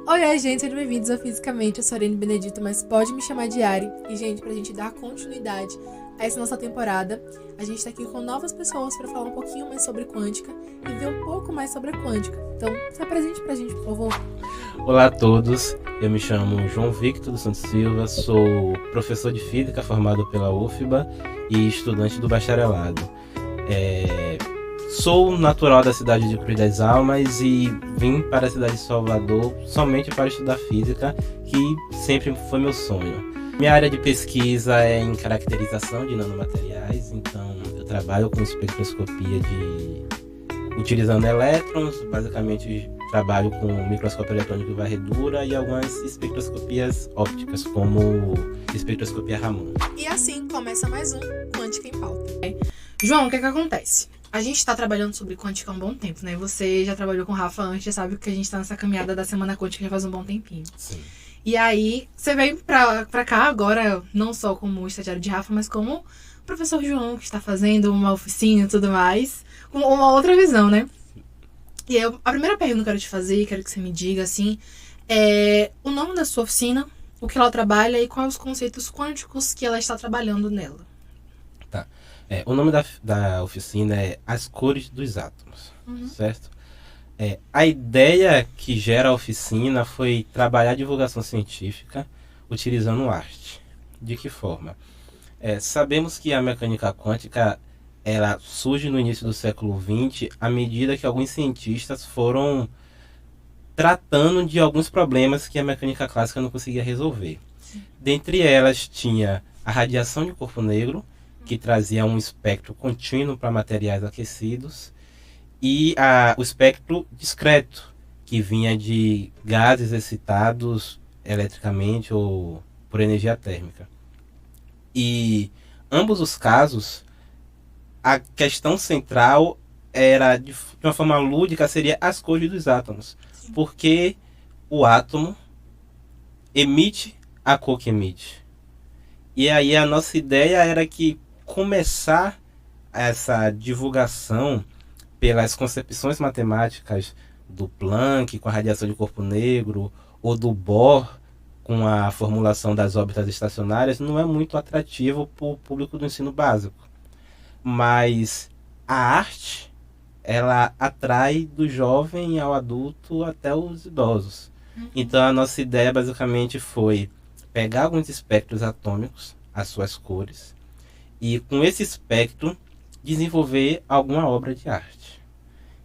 Oi, gente, sejam bem-vindos ao Fisicamente. Eu sou a Arene Benedito, mas pode me chamar de Ari. E, gente, pra gente dar continuidade a essa nossa temporada, a gente tá aqui com novas pessoas pra falar um pouquinho mais sobre quântica e ver um pouco mais sobre a quântica. Então, se apresente pra gente, por favor. Olá a todos, eu me chamo João Victor dos Santos Silva, sou professor de Física formado pela UFBA e estudante do bacharelado. Sou natural da cidade de Cruz das Almas e vim para a cidade de Salvador somente para estudar Física, que sempre foi meu sonho. Minha área de pesquisa é em caracterização de nanomateriais, então eu trabalho com espectroscopia utilizando elétrons, basicamente trabalho com microscópio eletrônico e varredura e algumas espectroscopias ópticas, como espectroscopia Raman. E assim começa mais um Quântica em Pauta. João, o que acontece? A gente tá trabalhando sobre quântica há um bom tempo, né? Você já trabalhou com o Rafa antes, já sabe que a gente tá nessa caminhada da Semana Quântica já faz um bom tempinho. Sim. E aí, você veio pra cá agora, não só como estagiário de Rafa, mas como professor João, que está fazendo uma oficina e tudo mais, com uma outra visão, né? E aí, a primeira pergunta que eu quero te fazer, quero que você me diga, assim, é o nome da sua oficina, o que ela trabalha e quais os conceitos quânticos que ela está trabalhando nela. Tá. O nome da oficina é As Cores dos Átomos, certo? A ideia que gera a oficina foi trabalhar a divulgação científica utilizando arte. De que forma? Sabemos que a mecânica quântica ela surge no início do século XX à medida que alguns cientistas foram tratando de alguns problemas que a mecânica clássica não conseguia resolver. Dentre elas tinha a radiação de corpo negro, que trazia um espectro contínuo para materiais aquecidos, e o espectro discreto, que vinha de gases excitados eletricamente ou por energia térmica. E ambos os casos, a questão central era, de uma forma lúdica, seria as cores dos átomos. Sim. Porque o átomo emite a cor que emite. E aí a nossa ideia era que começar essa divulgação pelas concepções matemáticas do Planck com a radiação de corpo negro ou do Bohr com a formulação das órbitas estacionárias não é muito atrativo para o público do ensino básico. Mas a arte, ela atrai do jovem ao adulto até os idosos. Então a nossa ideia basicamente foi pegar alguns espectros atômicos, as suas cores, e com esse espectro desenvolver alguma obra de arte.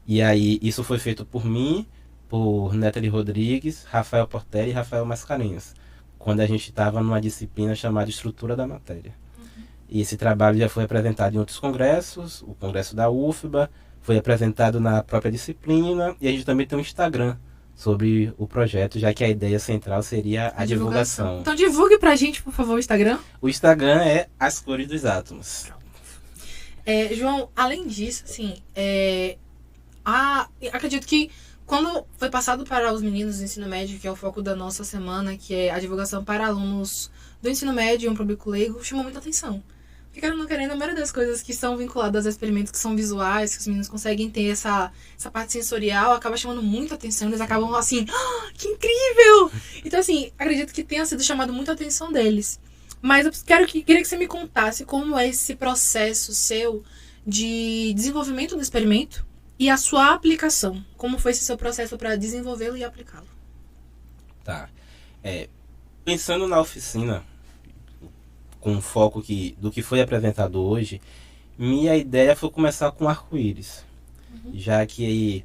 E aí isso foi feito por mim, por Nathalie Rodrigues, Rafael Portela e Rafael Mascarenhas, quando a gente estava numa disciplina chamada Estrutura da Matéria. E esse trabalho já foi apresentado em outros congressos, o congresso da UFBA, foi apresentado na própria disciplina, e a gente também tem um Instagram sobre o projeto, já que a ideia central seria a divulgação. Então divulgue pra gente, por favor, o Instagram. O Instagram é As Cores dos Átomos. João, além disso, assim, acredito que quando foi passado para os meninos do ensino médio, que é o foco da nossa semana, que é a divulgação para alunos do ensino médio e um público leigo, chamou muita atenção. Porque, querendo ou não querendo, a maioria das coisas que são vinculadas a experimentos que são visuais, que os meninos conseguem ter essa parte sensorial, acaba chamando muita atenção, eles acabam assim, que incrível! Então, assim, acredito que tenha sido chamado muita atenção deles. Mas eu queria que você me contasse como é esse processo seu de desenvolvimento do experimento e a sua aplicação. Como foi esse seu processo para desenvolvê-lo e aplicá-lo? Tá. Pensando na oficina, com o foco do que foi apresentado hoje, minha ideia foi começar com arco-íris. Já que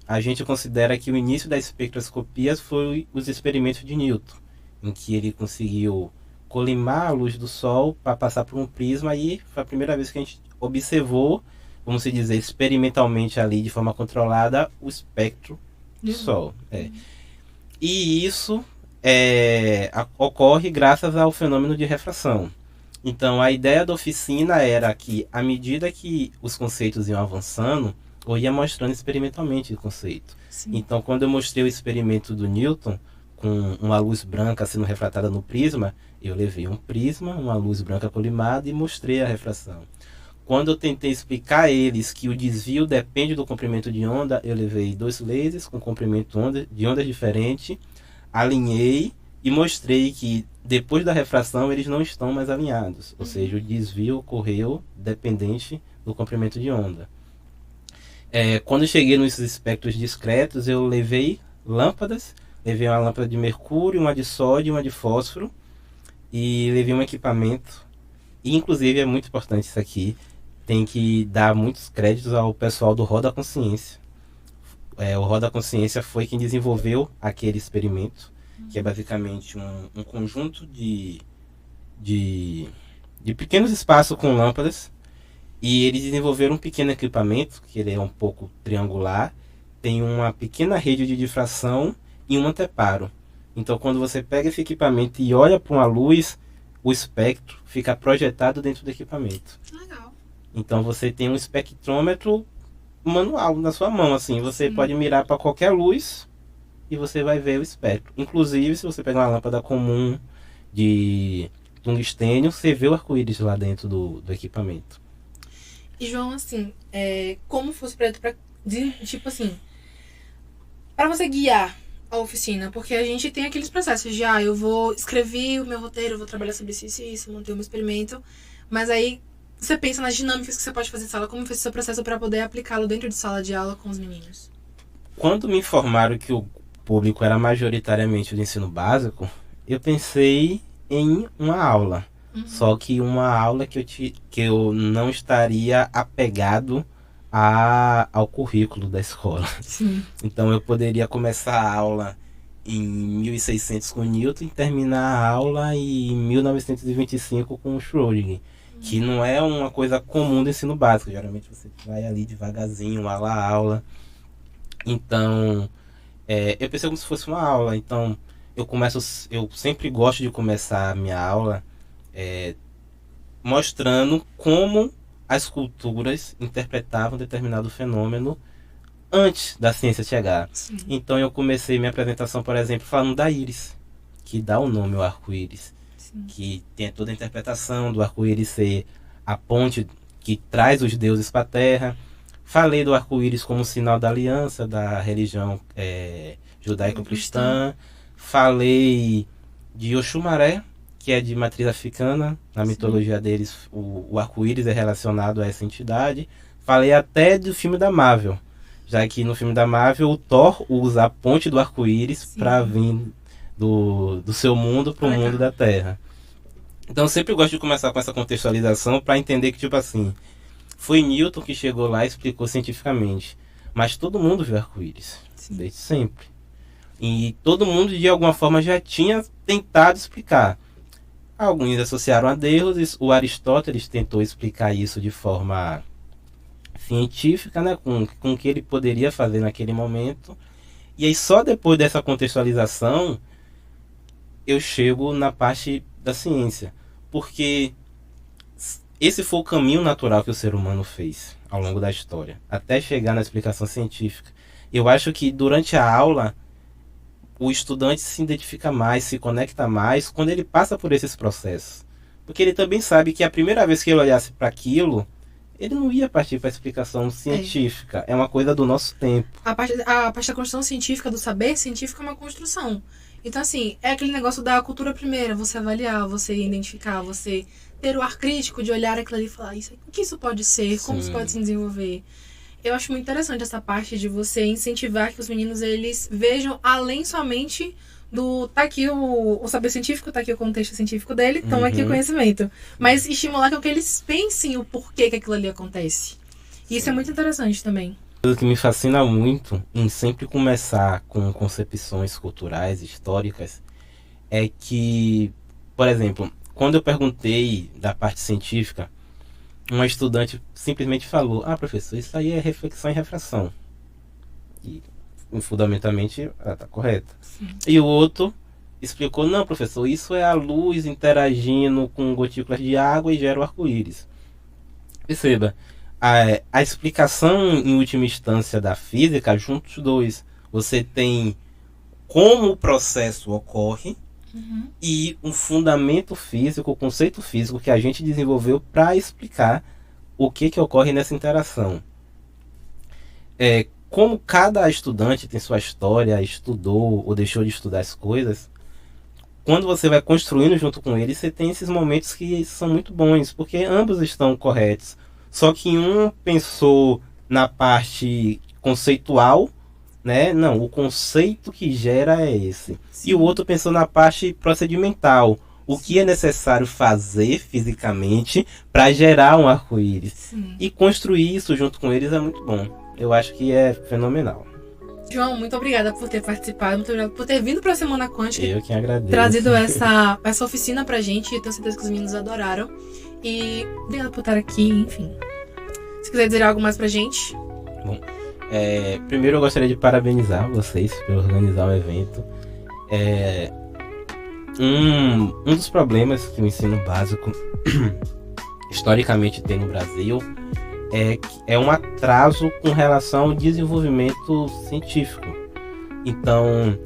a gente considera que o início da espectroscopia foi os experimentos de Newton, em que ele conseguiu colimar a luz do Sol para passar por um prisma, e foi a primeira vez que a gente observou, vamos dizer, experimentalmente ali, de forma controlada, o espectro do Sol. E isso ocorre graças ao fenômeno de refração. Então a ideia da oficina era que, à medida que os conceitos iam avançando, eu ia mostrando experimentalmente o conceito. Sim. Então quando eu mostrei o experimento do Newton, com uma luz branca sendo refratada no prisma, eu levei um prisma, uma luz branca colimada e mostrei a refração. Quando eu tentei explicar a eles que o desvio depende do comprimento de onda, eu levei 2 lasers com comprimento de onda diferente, alinhei e mostrei que depois da refração eles não estão mais alinhados. Ou seja, o desvio ocorreu dependente do comprimento de onda. Quando eu cheguei nos espectros discretos, eu levei lâmpadas, levei uma lâmpada de mercúrio, uma de sódio e uma de fósforo, e levei um equipamento. E, inclusive, é muito importante isso aqui, tem que dar muitos créditos ao pessoal do Roda Consciência. O Roda Consciência foi quem desenvolveu aquele experimento, que é basicamente um conjunto de pequenos espaços com lâmpadas. E eles desenvolveram um pequeno equipamento, que ele é um pouco triangular, tem uma pequena rede de difração e um anteparo. Então, quando você pega esse equipamento e olha para uma luz, o espectro fica projetado dentro do equipamento. Legal. Então, você tem um espectrômetro manual na sua mão, assim. Você pode mirar para qualquer luz e você vai ver o espectro. Inclusive, se você pegar uma lâmpada comum de tungstênio, você vê o arco-íris lá dentro do equipamento. E, João, assim, como fosse preto tipo assim, para você guiar a oficina, porque a gente tem aqueles processos de, eu vou escrever o meu roteiro, eu vou trabalhar sobre isso e isso, montei um experimento, mas aí você pensa nas dinâmicas que você pode fazer em sala, como foi o seu processo para poder aplicá-lo dentro de sala de aula com os meninos? Quando me informaram que o público era majoritariamente do ensino básico, eu pensei em uma aula. Só que uma aula que eu não estaria apegado ao currículo da escola. Sim. Então eu poderia começar a aula em 1600 com Newton e terminar a aula em 1925 com Schrödinger. Que não é uma coisa comum do ensino básico. Geralmente você vai ali devagarzinho, aula a aula. Então, eu pensei como se fosse uma aula. Então, eu sempre gosto de começar a minha aula mostrando como as culturas interpretavam determinado fenômeno antes da ciência chegar. Sim. Então eu comecei minha apresentação, por exemplo, falando da íris, que dá o nome ao arco-íris, que tem toda a interpretação do arco-íris ser a ponte que traz os deuses para a Terra. Falei do arco-íris como sinal da aliança da religião judaico-cristã. Falei de Oxumaré, que é de matriz africana. Na mitologia deles, o arco-íris é relacionado a essa entidade. Falei até do filme da Marvel, já que no filme da Marvel o Thor usa a ponte do arco-íris para vir do seu mundo para o mundo da Terra. Então eu sempre gosto de começar com essa contextualização para entender que, tipo assim, foi Newton que chegou lá e explicou cientificamente, mas todo mundo viu arco-íris, desde sempre. E todo mundo de alguma forma já tinha tentado explicar. Alguns associaram a Deus, o Aristóteles tentou explicar isso de forma científica, né, com o que ele poderia fazer naquele momento. E aí só depois dessa contextualização eu chego na parte da ciência, porque esse foi o caminho natural que o ser humano fez ao longo da história, até chegar na explicação científica. Eu acho que durante a aula o estudante se identifica mais, se conecta mais quando ele passa por esses processos. Porque ele também sabe que a primeira vez que ele olhasse para aquilo, ele não ia partir para a explicação científica. É uma coisa do nosso tempo. A parte da construção científica, do saber científico, é uma construção. Então, assim, é aquele negócio da cultura primeira. Você avaliar, você identificar, você ter o ar crítico de olhar aquilo ali e falar, o que isso pode ser? Como isso pode se desenvolver? Eu acho muito interessante essa parte de você incentivar que os meninos, eles vejam além somente do... Tá aqui o saber científico, tá aqui o contexto científico dele, toma aqui o conhecimento. Mas estimular com que eles pensem o porquê que aquilo ali acontece. E isso é muito interessante também. O que me fascina muito em sempre começar com concepções culturais, históricas, é que, por exemplo, quando eu perguntei da parte científica, uma estudante simplesmente falou, professor, isso aí é reflexão e refração. E, fundamentalmente, ela está correta. Sim. E o outro explicou, não, professor, isso é a luz interagindo com gotículas de água e gera o arco-íris. Perceba, a explicação em última instância da física, junto os dois, você tem como o processo ocorre, e um fundamento físico, o conceito físico que a gente desenvolveu para explicar o que ocorre nessa interação. como cada estudante tem sua história, estudou ou deixou de estudar as coisas, quando você vai construindo junto com eles, você tem esses momentos que são muito bons, porque ambos estão corretos. Só que um pensou na parte conceitual, né? Não, o conceito que gera é esse. Sim. E o outro pensou na parte procedimental. O que é necessário fazer fisicamente para gerar um arco-íris. E construir isso junto com eles é muito bom. Eu acho que é fenomenal. João, muito obrigada por ter participado, muito obrigada por ter vindo para a Semana Quântica. Eu que agradeço. Trazido essa oficina pra gente, tenho certeza que os meninos adoraram. E obrigada por estar aqui, enfim. Se quiser dizer algo mais pra gente. Bom, primeiro eu gostaria de parabenizar vocês por organizar o evento. Um dos problemas que o ensino básico historicamente tem no Brasil é um atraso com relação ao desenvolvimento científico. Então,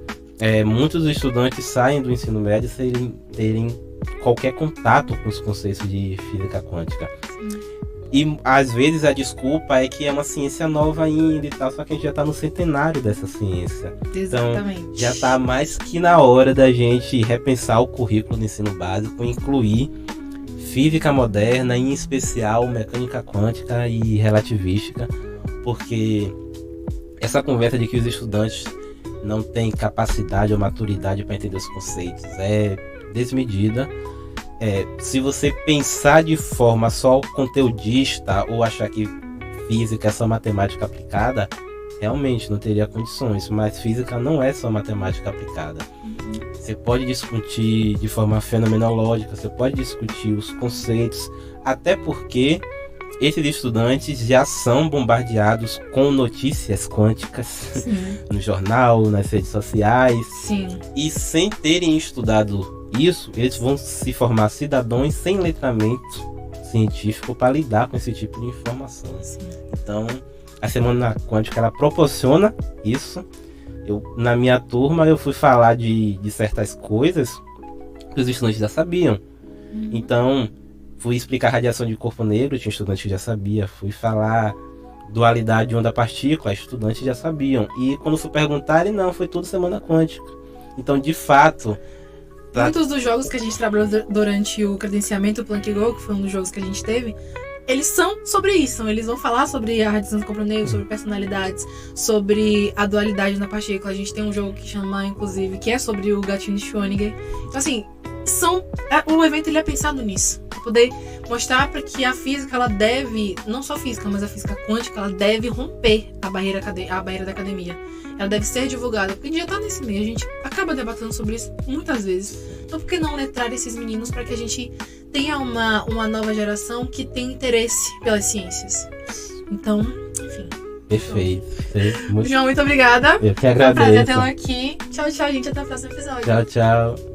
muitos estudantes saem do ensino médio sem terem qualquer contato com os conceitos de física quântica. Sim. E às vezes a desculpa é que é uma ciência nova ainda e tal, só que a gente já está no centenário dessa ciência. Exatamente. Então, já está mais que na hora da gente repensar o currículo do ensino básico e incluir física moderna, em especial mecânica quântica e relativística, porque essa conversa de que os estudantes não têm capacidade ou maturidade para entender os conceitos é desmedida. Se você pensar de forma só conteudista ou achar que física é só matemática aplicada, realmente não teria condições, mas física não é só matemática aplicada. Você pode discutir de forma fenomenológica, você pode discutir os conceitos, até porque esses estudantes já são bombardeados com notícias quânticas. Sim. No jornal, nas redes sociais. Sim. E sem terem estudado isso, eles vão se formar cidadãos sem letramento científico para lidar com esse tipo de informação. Sim. Então, a Semana Quântica ela proporciona isso. Na minha turma, eu fui falar de certas coisas que os estudantes já sabiam. Então, fui explicar radiação de corpo negro, tinha estudante que já sabia. Fui falar dualidade onda-partícula, estudantes já sabiam. E quando fui perguntar, não, foi tudo Semana Quântica. Então, de fato... Muitos dos jogos que a gente trabalhou durante o credenciamento, o Planck Go, que foi um dos jogos que a gente teve, eles são sobre isso. Eles vão falar sobre a radiação do corpo negro, sobre personalidades, sobre a dualidade na partícula. A gente tem um jogo que chama, inclusive, que é sobre o gatinho de Schrödinger. Então, assim, o evento ele é pensado nisso. Pra poder mostrar para que a física, ela deve, não só a física, mas a física quântica, ela deve romper a barreira da academia. Ela deve ser divulgada, porque a gente já tá nesse meio, a gente acaba debatendo sobre isso muitas vezes. Então, por que não letrar esses meninos para que a gente tenha uma nova geração que tem interesse pelas ciências? Então, enfim. Perfeito. João, muito obrigada. Eu que agradeço. Foi um prazer tê-lo aqui. Tchau, tchau, gente. Até o próximo episódio. Tchau, tchau.